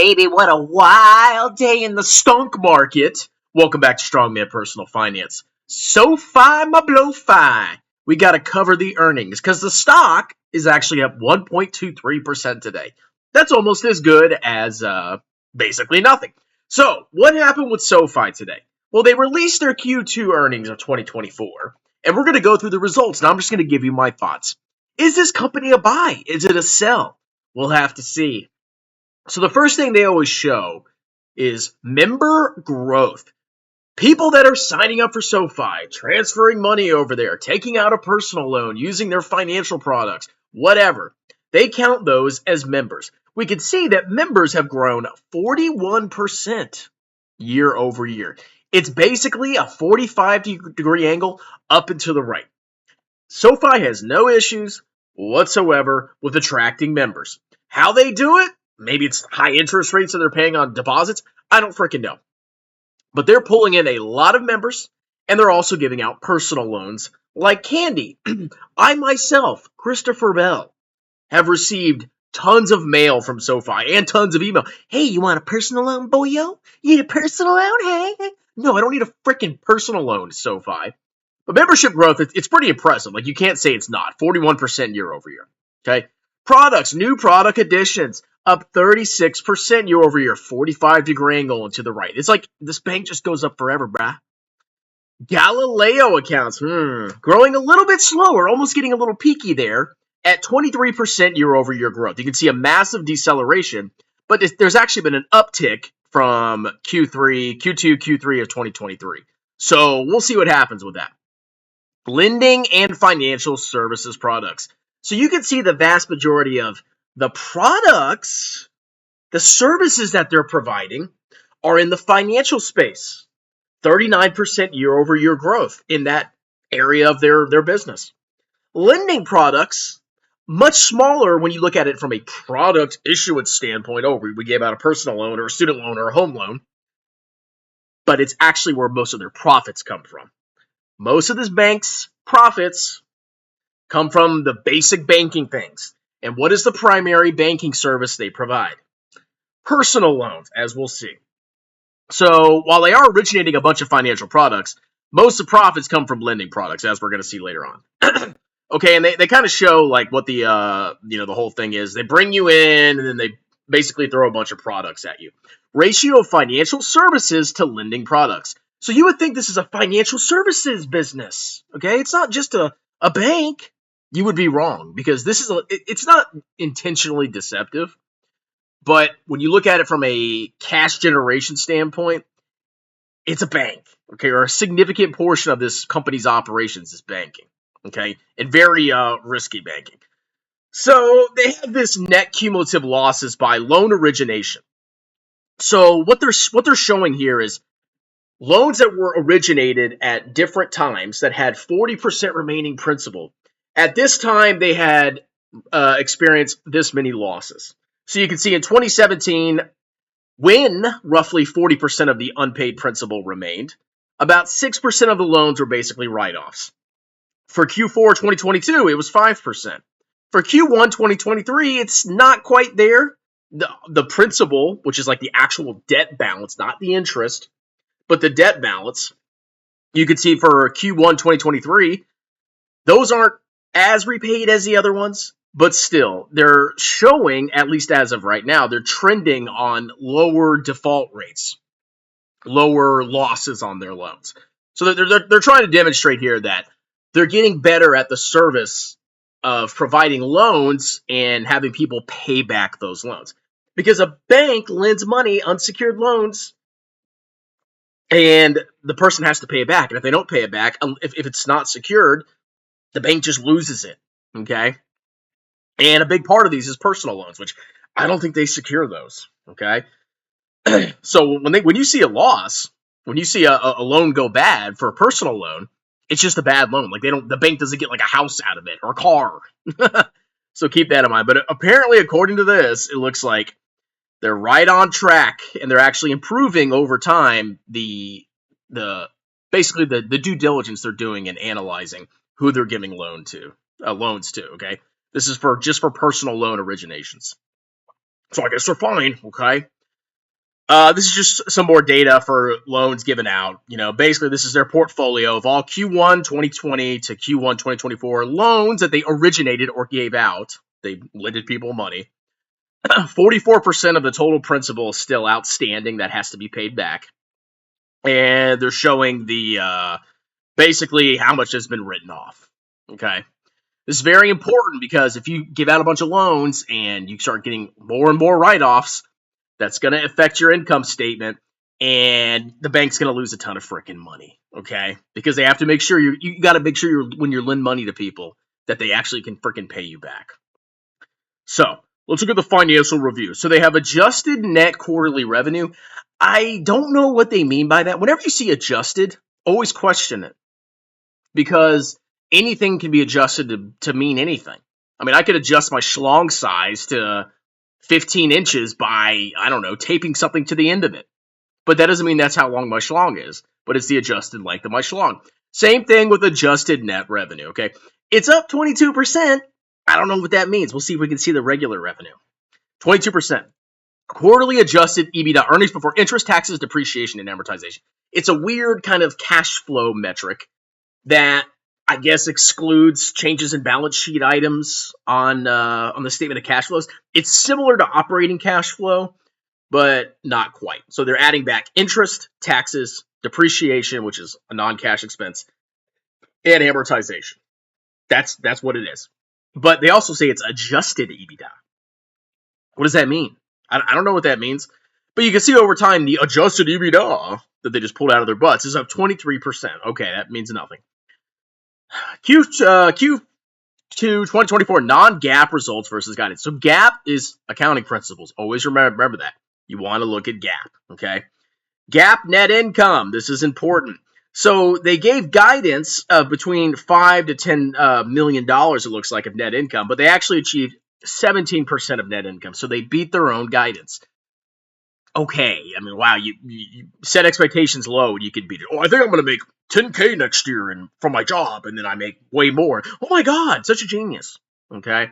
baby, what a wild day in the stunk market. Welcome back to Strongman Personal Finance. SoFi, my blow-fi. We got to cover the earnings because the stock is actually up 1.23% today. That's almost as good as basically nothing. So, what happened with SoFi today? Well, they released their Q2 earnings of 2024, and we're going to go through the results, and I'm just going to give you my thoughts. Is this company a buy? Is it a sell? We'll have to see. So the first thing they always show is member growth. People that are signing up for SoFi, transferring money over there, taking out a personal loan, using their financial products, whatever. They count those as members. We can see that members have grown 41% year over year. It's basically a 45-degree angle up and to the right. SoFi has no issues whatsoever with attracting members. How they do it? Maybe it's high interest rates that they're paying on deposits. I don't freaking know. But they're pulling in a lot of members, and they're also giving out personal loans like candy. I myself, Christopher Bell, have received tons of mail from SoFi and tons of email. Hey, you want a personal loan, boyo? You need a personal loan? Hey? No, I don't need a freaking personal loan, SoFi. But membership growth, it's pretty impressive. Like, you can't say it's not. 41% year over year. Okay? Products, new product additions, up 36% year over year, 45-degree angle and to the right. It's like this bank just goes up forever, brah. Galileo accounts, growing a little bit slower, almost getting a little peaky there at 23% year over year growth. You can see a massive deceleration, but there's actually been an uptick from Q2, Q3 of 2023. So we'll see what happens with that. Lending and financial services products. So you can see the vast majority of the products, the services that they're providing are in the financial space. 39% year over year growth in that area of their business. Lending products, much smaller when you look at it from a product issuance standpoint. Oh, we gave out a personal loan or a student loan or a home loan. But it's actually where most of their profits come from. Most of this bank's profits come from the basic banking things. And what is the primary banking service they provide? Personal loans, as we'll see. So while they are originating a bunch of financial products, most of the profits come from lending products, as we're going to see later on. Okay, and they kind of show like what the the whole thing is. They bring you in, and then they basically throw a bunch of products at you. Ratio of financial services to lending products. So you would think this is a financial services business. Okay, it's not just a bank. You would be wrong because it's not intentionally deceptive. But when you look at it from a cash generation standpoint, it's a bank, okay, or a significant portion of this company's operations is banking, okay, and very risky banking. So they have this net cumulative losses by loan origination. So what they're showing here is loans that were originated at different times that had 40% remaining principal. At this time, they had experienced this many losses. So you can see in 2017, when roughly 40% of the unpaid principal remained, about 6% of the loans were basically write-offs. For Q4 2022, it was 5%. For Q1 2023, it's not quite there. The principal, which is like the actual debt balance, not the interest, but the debt balance, you can see for Q1 2023, those aren't as repaid as the other ones, but still, they're showing, at least as of right now, they're trending on lower default rates, lower losses on their loans. So they're trying to demonstrate here that they're getting better at the service of providing loans and having people pay back those loans. Because a bank lends money, unsecured loans, and the person has to pay it back. And if they don't pay it back, if it's not secured, the bank just loses it, okay? And a big part of these is personal loans, which I don't think they secure those, okay? So when you see a loss, when you see a loan go bad for a personal loan, it's just a bad loan. Like the bank doesn't get like a house out of it or a car. So keep that in mind. But apparently, according to this, it looks like they're right on track and they're actually improving over time basically the due diligence they're doing in analyzing who they're giving loans to, okay? This is just for personal loan originations. So I guess they're fine, okay? This is just some more data for loans given out. Basically, this is their portfolio of all Q1 2020 to Q1 2024 loans that they originated or gave out. They lended people money. 44% of the total principal is still outstanding that has to be paid back. And they're showing the basically how much has been written off. Okay. This is very important because if you give out a bunch of loans and you start getting more and more write-offs, that's going to affect your income statement, and the bank's going to lose a ton of freaking money, okay? Because they have to make sure you got to make sure when you lend money to people that they actually can freaking pay you back. So let's look at the financial review. So they have adjusted net quarterly revenue. I don't know what they mean by that. Whenever you see adjusted, always question it, because anything can be adjusted to mean anything. I mean, I could adjust my schlong size to 15 inches by, I don't know, taping something to the end of it. But that doesn't mean that's how long my schlong is, but it's the adjusted length of my schlong. Same thing with adjusted net revenue, okay? It's up 22%. I don't know what that means. We'll see if we can see the regular revenue. 22%. Quarterly adjusted EBITDA, earnings before interest, taxes, depreciation, and amortization. It's a weird kind of cash flow metric that I guess excludes changes in balance sheet items on the statement of cash flows. It's similar to operating cash flow, but not quite. So they're adding back interest, taxes, depreciation, which is a non-cash expense, and amortization. That's what it is. But they also say it's adjusted EBITDA. What does that mean? I don't know what that means. But you can see over time the adjusted EBITDA that they just pulled out of their butts is up 23%. Okay, that means nothing. Q2 2024 non-GAAP results versus guidance. So GAAP is accounting principles. Always remember that. You want to look at GAAP, okay? GAAP net income. This is important. So they gave guidance of between $5 to $10 million, it looks like, of net income, but they actually achieved 17% of net income. So they beat their own guidance. Okay, I mean, wow, you set expectations low and you could beat it. Oh, I think I'm going to make $10K next year and from my job, and then I make way more. Oh my God, such a genius. Okay,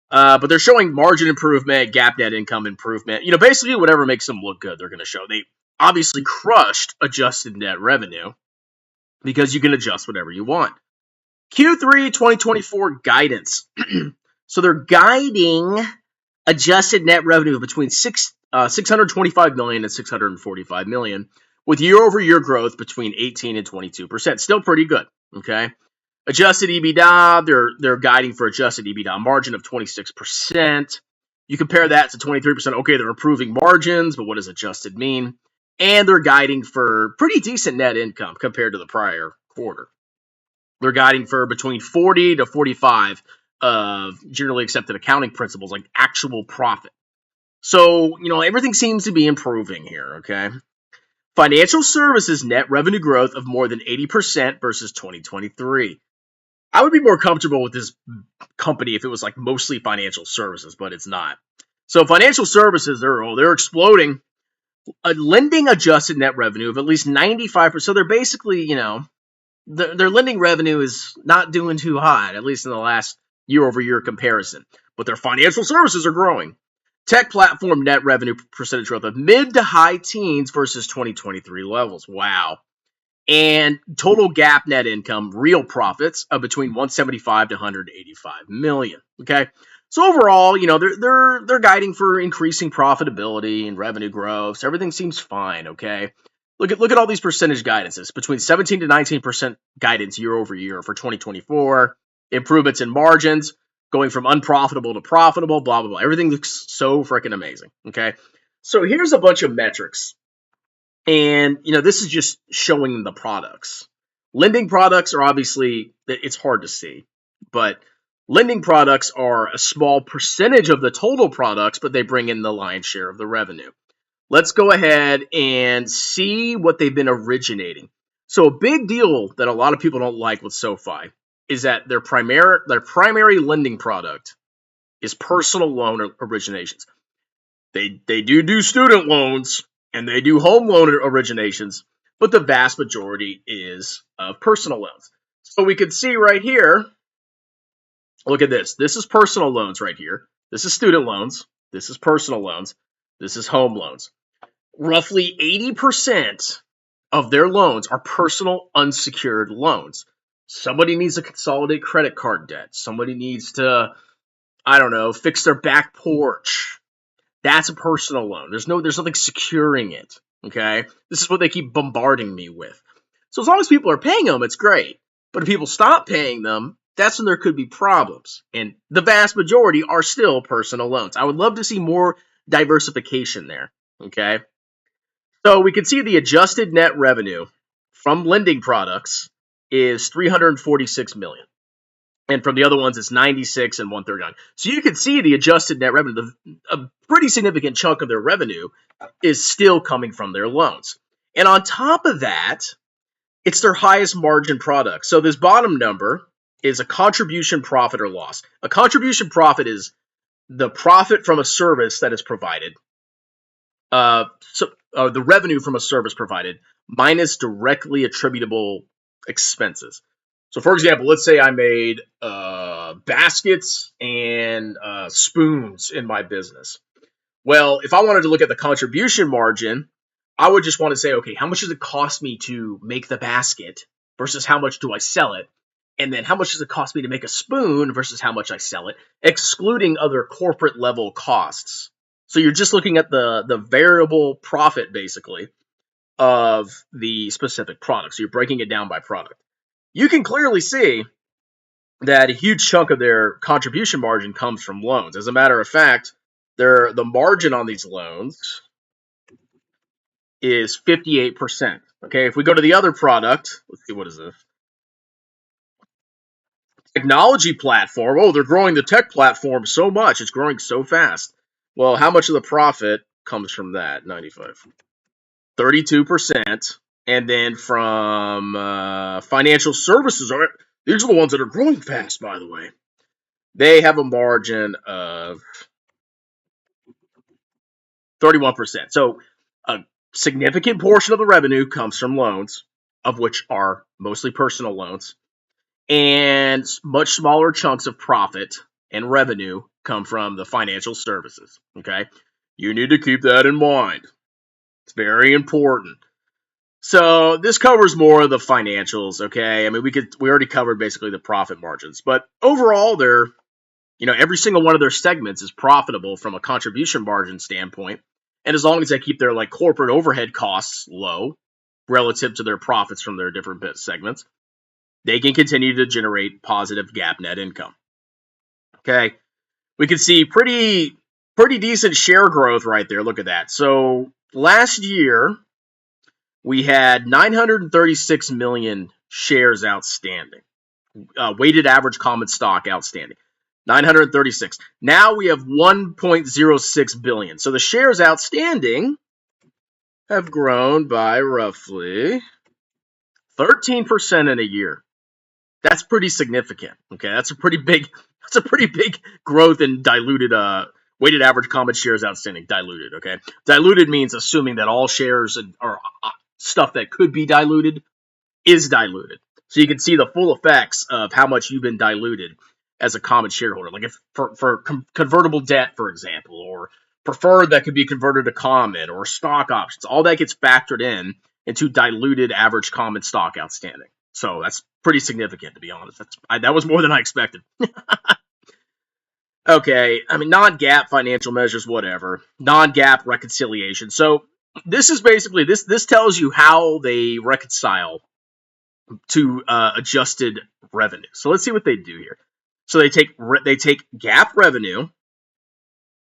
but they're showing margin improvement, GAAP net income improvement. Basically whatever makes them look good, they're going to show. They obviously crushed adjusted net revenue because you can adjust whatever you want. Q3 2024 guidance. So they're guiding adjusted net revenue between 625 million and 645 million, with year-over-year growth between 18 and 22%. Still pretty good, okay? Adjusted EBITDA, they're guiding for adjusted EBITDA margin of 26%. You compare that to 23%. Okay, they're improving margins, but what does adjusted mean? And they're guiding for pretty decent net income compared to the prior quarter. They're guiding for between 40 to 45 of generally accepted accounting principles, like actual profit. So, everything seems to be improving here, okay? Financial services net revenue growth of more than 80% versus 2023. I would be more comfortable with this company if it was like mostly financial services, but it's not. So financial services, they're exploding. A lending adjusted net revenue of at least 95%. So they're basically, their lending revenue is not doing too hot, at least in the last year-over-year comparison. But their financial services are growing. Tech platform net revenue percentage growth of mid to high teens versus 2023 levels. Wow. And total GAAP net income, real profits of between 175 to 185 million. Okay. So overall, they're guiding for increasing profitability and revenue growth. So everything seems fine. Okay. Look at all these percentage guidances between 17 to 19% guidance year over year for 2024. Improvements in margins, going from unprofitable to profitable, blah, blah, blah. Everything looks so freaking amazing, okay? So here's a bunch of metrics. And, this is just showing the products. Lending products are obviously, it's hard to see. But lending products are a small percentage of the total products, but they bring in the lion's share of the revenue. Let's go ahead and see what they've been originating. So a big deal that a lot of people don't like with SoFi is that their primary lending product is personal loan originations. They do student loans and they do home loan originations, but the vast majority is of personal loans. So we can see right here, look at this. This is personal loans right here. This is student loans. This is personal loans. This is home loans. roughly 80% of their loans are personal unsecured loans. Somebody needs to consolidate credit card debt. Somebody needs to, I don't know, fix their back porch. That's a personal loan. There's nothing securing it. Okay? This is what they keep bombarding me with. So as long as people are paying them, it's great. But if people stop paying them, that's when there could be problems. And the vast majority are still personal loans. I would love to see more diversification there. Okay? So we can see the adjusted net revenue from lending products is 346 million. And from the other ones, it's 96 and 139. So you can see the adjusted net revenue, a pretty significant chunk of their revenue is still coming from their loans. And on top of that, it's their highest margin product. So this bottom number is a contribution profit or loss. A contribution profit is the profit from a service that is provided. The revenue from a service provided minus directly attributable expenses. So, for example, let's say I made baskets and spoons in my business. Well, if I wanted to look at the contribution margin, I would just want to say, okay, how much does it cost me to make the basket versus how much do I sell it? And then how much does it cost me to make a spoon versus how much I sell it, excluding other corporate level costs. So you're just looking at the variable profit, basically, of the specific product. So you're breaking it down by product. You can clearly see that a huge chunk of their contribution margin comes from loans. As a matter of fact, the margin on these loans is 58%. Okay, if we go to the other product, let's see, what is this? Technology platform. Oh, they're growing the tech platform so much. It's growing so fast. Well, how much of the profit comes from that? 95. 32%. And then from financial services, these are the ones that are growing fast, by the way. They have a margin of 31%. So a significant portion of the revenue comes from loans, of which are mostly personal loans, and much smaller chunks of profit and revenue come from the financial services. Okay, you need to keep that in mind. It's very important. So this covers more of the financials. Okay, I mean we already covered basically the profit margins, but overall they're, every single one of their segments is profitable from a contribution margin standpoint. And as long as they keep their corporate overhead costs low relative to their profits from their different segments, they can continue to generate positive GAAP net income. Okay, we can see pretty decent share growth right there. Look at that. So last year we had 936 million shares outstanding, weighted average common stock outstanding. 936. Now we have 1.06 billion. So the shares outstanding have grown by roughly 13% in a year. That's pretty significant. Okay, that's a pretty big growth in diluted weighted average common shares outstanding. Diluted. Okay, diluted means assuming that all shares or stuff that could be diluted is diluted. So you can see the full effects of how much you've been diluted as a common shareholder. Like if for convertible debt, for example, or preferred that could be converted to common, or stock options, all that gets factored in into diluted average common stock outstanding. So that's pretty significant, to be honest. That was more than I expected. Okay, I mean, non-GAAP financial measures, whatever. Non-GAAP reconciliation. So this is basically, this tells you how they reconcile to adjusted revenue. So let's see what they do here. So they take GAAP revenue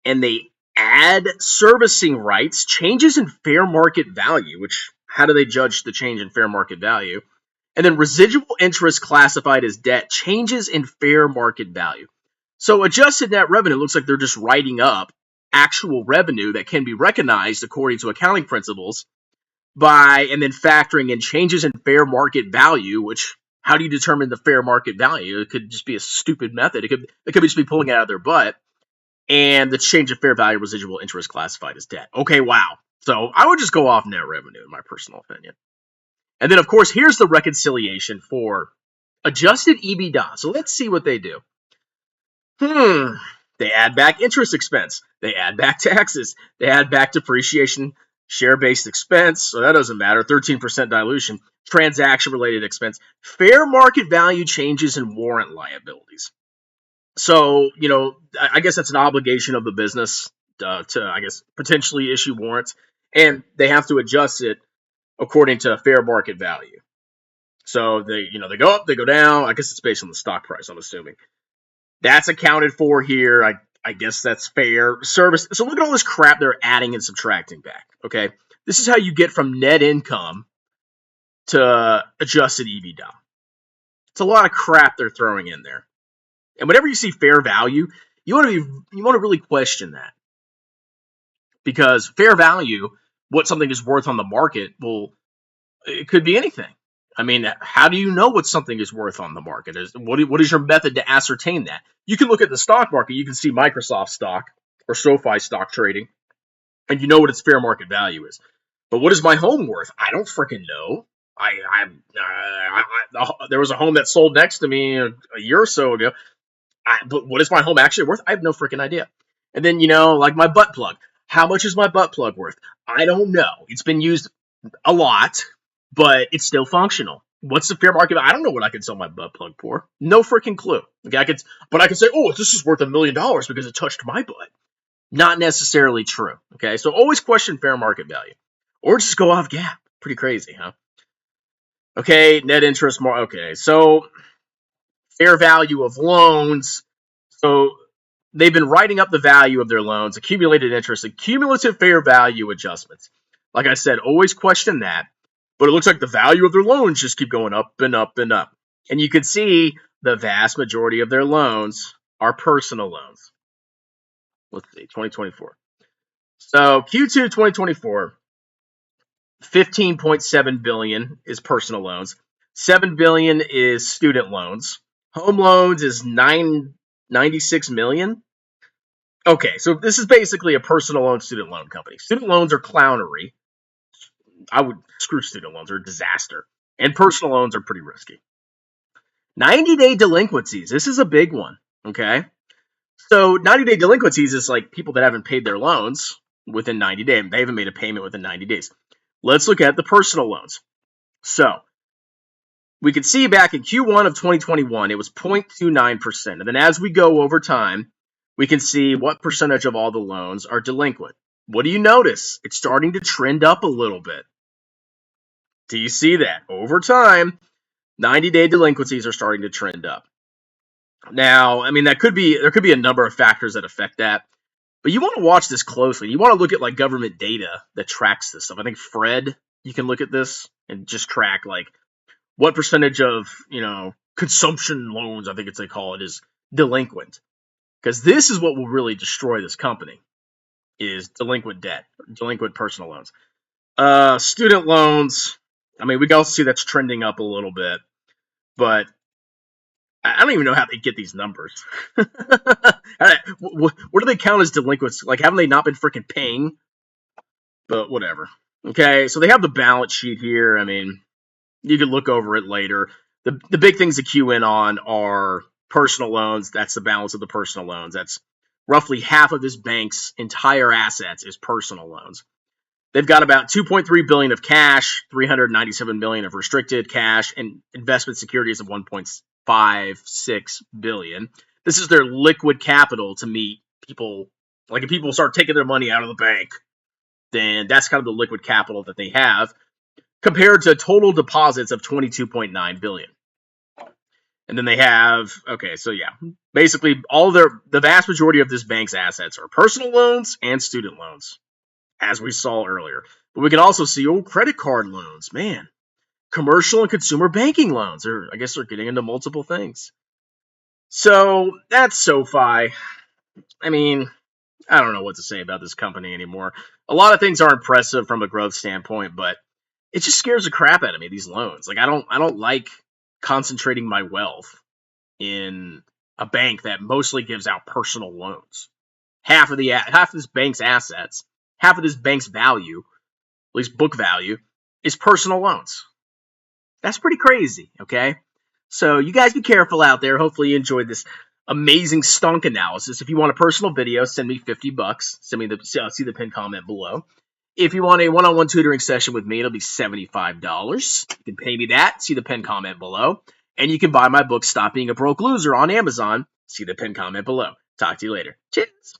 and they add servicing rights, changes in fair market value, which how do they judge the change in fair market value? And then residual interest classified as debt, changes in fair market value. So adjusted net revenue looks like they're just writing up actual revenue that can be recognized according to accounting principles and then factoring in changes in fair market value, which how do you determine the fair market value? It could just be a stupid method. It could just be pulling it out of their butt. And the change of fair value residual interest classified as debt. Okay, wow. So I would just go off net revenue, in my personal opinion. And then, of course, here's the reconciliation for adjusted EBITDA. So let's see what they do. They add back interest expense. They add back taxes. They add back depreciation Share-based expense, so that doesn't matter. 13% dilution. Transaction-related expense. Fair market value changes in warrant liabilities. So, I guess that's an obligation of the business to, I guess, potentially issue warrants, and they have to adjust it according to fair market value. So they go up, they go down. I guess it's based on the stock price, I'm assuming. That's accounted for here. I guess that's fair. Service. So look at all this crap they're adding and subtracting back. Okay, this is how you get from net income to adjusted EBITDA. It's a lot of crap they're throwing in there. And whenever you see fair value, you want to really question that, because fair value, what something is worth on the market, well, it could be anything. I mean, how do you know what something is worth on the market? What is your method to ascertain that? You can look at the stock market. You can see Microsoft stock or SoFi stock trading, and you know what its fair market value is. But what is my home worth? I don't freaking know. There was a home that sold next to me a year or so ago. But what is my home actually worth? I have no freaking idea. And then, like my butt plug. How much is my butt plug worth? I don't know. It's been used a lot, but it's still functional. What's the fair market? I don't know what I could sell my butt plug for. No freaking clue. Okay, I could say, oh, this is worth $1 million because it touched my butt. Not necessarily true. Okay, so always question fair market value, or just go off GAAP. Pretty crazy, huh? Okay, net interest more. Okay, so fair value of loans. So they've been writing up the value of their loans, accumulated interest, and cumulative fair value adjustments. Like I said, always question that. But it looks like the value of their loans just keep going up and up and up. And you can see the vast majority of their loans are personal loans. Let's see, 2024. So Q2 2024, 15.7 billion is personal loans. 7 billion is student loans. Home loans is 96 million. Okay, so this is basically a personal loan student loan company. Student loans are clownery. I would screw student loans, are a disaster. And personal loans are pretty risky. 90-day delinquencies. This is a big one, okay? So 90-day delinquencies is like people that haven't paid their loans within 90 days. They haven't made a payment within 90 days. Let's look at the personal loans. So we can see back in Q1 of 2021, it was 0.29%. And then as we go over time, we can see what percentage of all the loans are delinquent. What do you notice? It's starting to trend up a little bit. Do you see that? Over time, 90-day delinquencies are starting to trend up. Now, I mean, there could be a number of factors that affect that, but you want to watch this closely. You want to look at like government data that tracks this stuff. I think Fred, you can look at this and just track like what percentage of, consumption loans, I think they call it, is delinquent. Because this is what will really destroy this company, is delinquent debt, delinquent personal loans. Student loans, I mean, we can also see that's trending up a little bit, but I don't even know how they get these numbers. What do they count as delinquents? Like, haven't they not been freaking paying? But whatever. Okay, so they have the balance sheet here. I mean, you can look over it later. The big things to cue in on are personal loans. That's the balance of the personal loans. That's roughly half of this bank's entire assets is personal loans. They've got about 2.3 billion of cash, 397 million of restricted cash, and investment securities of 1.56 billion. This is their liquid capital to meet people. Like, if people start taking their money out of the bank, then that's kind of the liquid capital that they have, compared to total deposits of 22.9 billion. And then they have, okay, so yeah, basically the vast majority of this bank's assets are personal loans and student loans, as we saw earlier. But we can also see credit card loans, man. Commercial and consumer banking loans, I guess they're getting into multiple things. So that's SoFi. I mean, I don't know what to say about this company anymore. A lot of things are impressive from a growth standpoint, but it just scares the crap out of me, these loans. Like, I don't like concentrating my wealth in a bank that mostly gives out personal loans. Half of this bank's assets, half of this bank's value, at least book value, is personal loans. That's pretty crazy, okay? So you guys be careful out there. Hopefully you enjoyed this amazing stunk analysis. If you want a personal video, send me $50. See the pinned comment below. If you want a one-on-one tutoring session with me, it'll be $75. You can pay me that. See the pinned comment below. And you can buy my book, Stop Being a Broke Loser, on Amazon. See the pinned comment below. Talk to you later. Cheers.